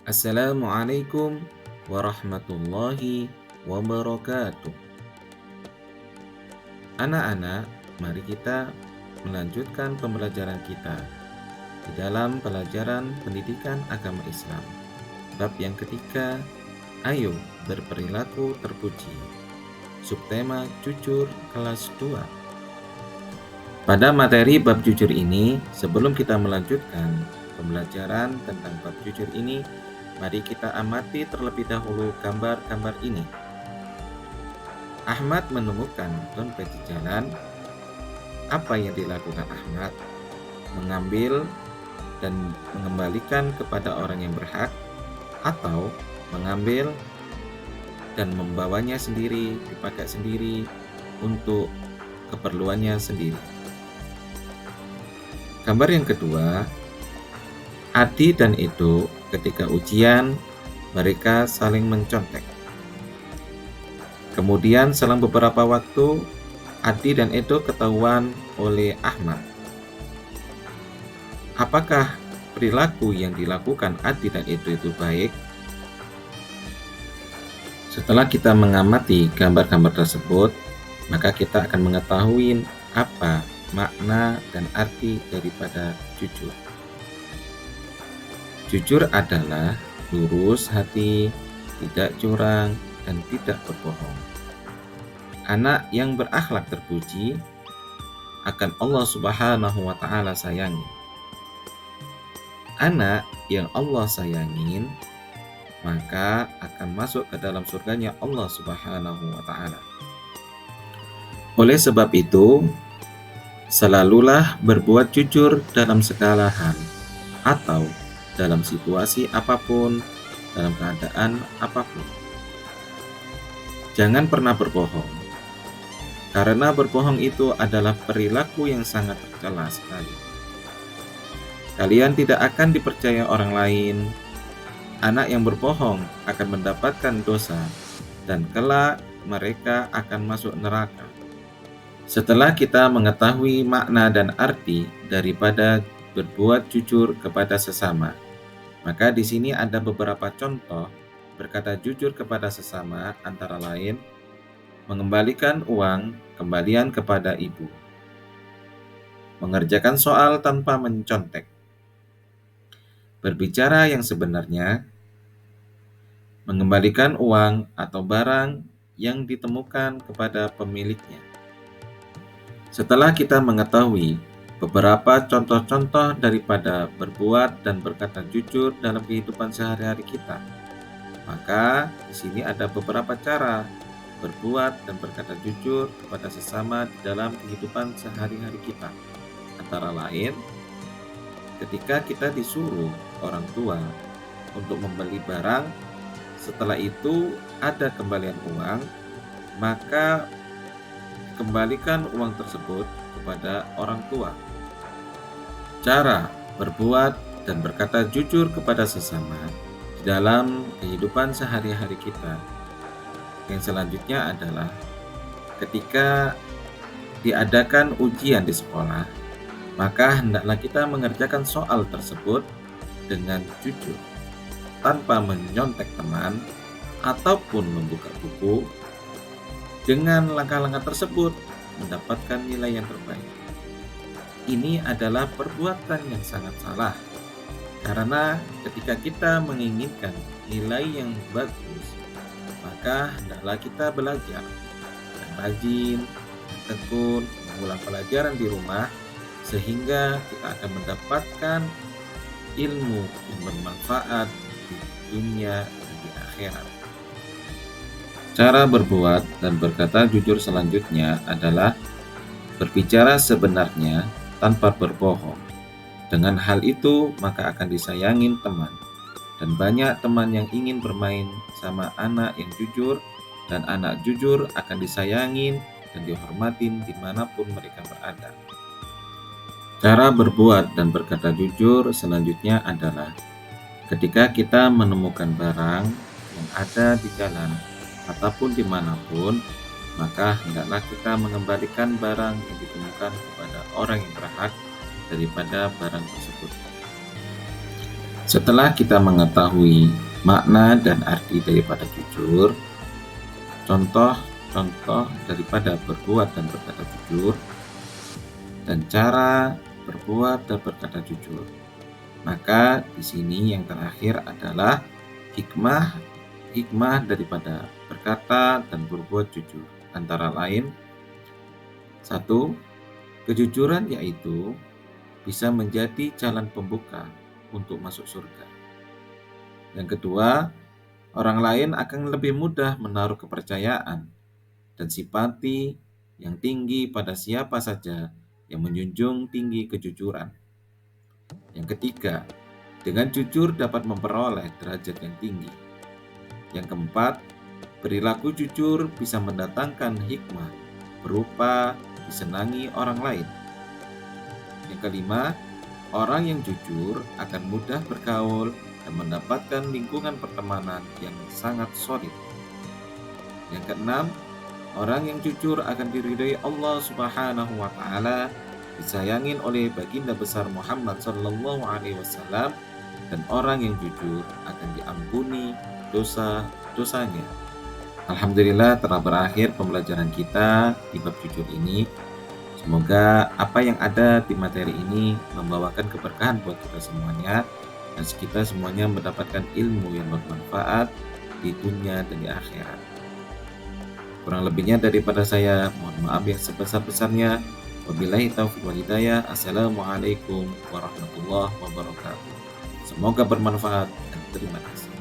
Assalamualaikum warahmatullahi wabarakatuh. Anak-anak, mari kita melanjutkan pembelajaran kita di dalam pelajaran pendidikan agama Islam. Bab yang ketiga, ayo berperilaku terpuji. Subtema jujur kelas 2. Pada materi bab jujur ini, sebelum kita melanjutkan pembelajaran tentang bab jujur ini, mari kita amati terlebih dahulu gambar-gambar ini. Ahmad menemukan dompet di jalan. Apa yang dilakukan Ahmad? Mengambil dan mengembalikan kepada orang yang berhak, atau mengambil dan membawanya sendiri, dipakai sendiri untuk keperluannya sendiri. Gambar yang kedua, Adi dan Edo ketika ujian mereka saling mencontek. Kemudian selang beberapa waktu, Adi dan Edo ketahuan oleh Ahmad. Apakah perilaku yang dilakukan Adi dan Edo itu baik? Setelah kita mengamati gambar-gambar tersebut, maka kita akan mengetahui apa makna dan arti daripada jujur. Jujur adalah lurus hati, tidak curang, dan tidak berbohong. Anak yang berakhlak terpuji akan Allah Subhanahu wa Ta'ala sayangi. Anak yang Allah sayangin maka akan masuk ke dalam surganya Allah Subhanahu wa Ta'ala. Oleh sebab itu, selalulah berbuat jujur dalam segala hal, atau dalam situasi apapun, dalam keadaan apapun. Jangan pernah berbohong, karena berbohong itu adalah perilaku yang sangat tercela sekali. Kalian tidak akan dipercaya orang lain. Anak yang berbohong akan mendapatkan dosa, dan kelak mereka akan masuk neraka. Setelah kita mengetahui makna dan arti daripada berbuat jujur kepada sesama, maka di sini ada beberapa contoh berkata jujur kepada sesama, antara lain mengembalikan uang kembalian kepada ibu, mengerjakan soal tanpa mencontek, berbicara yang sebenarnya, mengembalikan uang atau barang yang ditemukan kepada pemiliknya. Setelah kita mengetahui beberapa contoh-contoh daripada berbuat dan berkata jujur dalam kehidupan sehari-hari kita, maka di sini ada beberapa cara berbuat dan berkata jujur kepada sesama di dalam kehidupan sehari-hari kita. Antara lain, ketika kita disuruh orang tua untuk membeli barang, setelah itu ada kembalian uang, maka kembalikan uang tersebut kepada orang tua. Cara berbuat dan berkata jujur kepada sesama di dalam kehidupan sehari-hari kita. Yang selanjutnya adalah ketika diadakan ujian di sekolah, maka hendaklah kita mengerjakan soal tersebut dengan jujur, tanpa menyontek teman ataupun membuka buku. Dengan langkah-langkah tersebut mendapatkan nilai yang terbaik. Ini adalah perbuatan yang sangat salah, karena ketika kita menginginkan nilai yang bagus, maka hendaklah kita belajar dan rajin, dan tekun, mengulang pelajaran di rumah, sehingga kita akan mendapatkan ilmu yang bermanfaat di dunia dan di akhirat. Cara berbuat dan berkata jujur selanjutnya adalah berbicara sebenarnya tanpa berbohong. Dengan hal itu, maka akan disayangin teman. Dan banyak teman yang ingin bermain sama anak yang jujur, dan anak jujur akan disayangin dan dihormatin dimanapun mereka berada. Cara berbuat dan berkata jujur selanjutnya adalah ketika kita menemukan barang yang ada di jalan ataupun dimanapun, maka hendaklah kita mengembalikan barang yang ditemukan kepada orang yang berhak daripada barang tersebut. Setelah kita mengetahui makna dan arti daripada jujur, contoh-contoh daripada berbuat dan berkata jujur, dan cara berbuat dan berkata jujur, maka di sini yang terakhir adalah hikmah daripada berkata dan berbuat jujur. Antara lain, satu, kejujuran yaitu bisa menjadi jalan pembuka untuk masuk surga. Yang kedua, orang lain akan lebih mudah menaruh kepercayaan dan simpati yang tinggi pada siapa saja yang menjunjung tinggi kejujuran. Yang ketiga, dengan jujur dapat memperoleh derajat yang tinggi. Yang keempat, perilaku jujur bisa mendatangkan hikmah berupa disenangi orang lain. Yang kelima, orang yang jujur akan mudah bergaul dan mendapatkan lingkungan pertemanan yang sangat solid. Yang keenam, orang yang jujur akan diridhai Allah Subhanahu wa taala, disayangin oleh baginda besar Muhammad sallallahu alaihi wasallam, dan orang yang jujur akan diampuni dosa-dosanya. Alhamdulillah telah berakhir pembelajaran kita di bab jujur ini. Semoga apa yang ada di materi ini membawakan keberkahan buat kita semuanya, dan kita semuanya mendapatkan ilmu yang bermanfaat di dunia dan di akhirat. Kurang lebihnya daripada saya, mohon maaf yang sebesar-besarnya. Wabillahi taufiq wal hidayah. Assalamualaikum warahmatullahi wabarakatuh. Semoga bermanfaat dan terima kasih.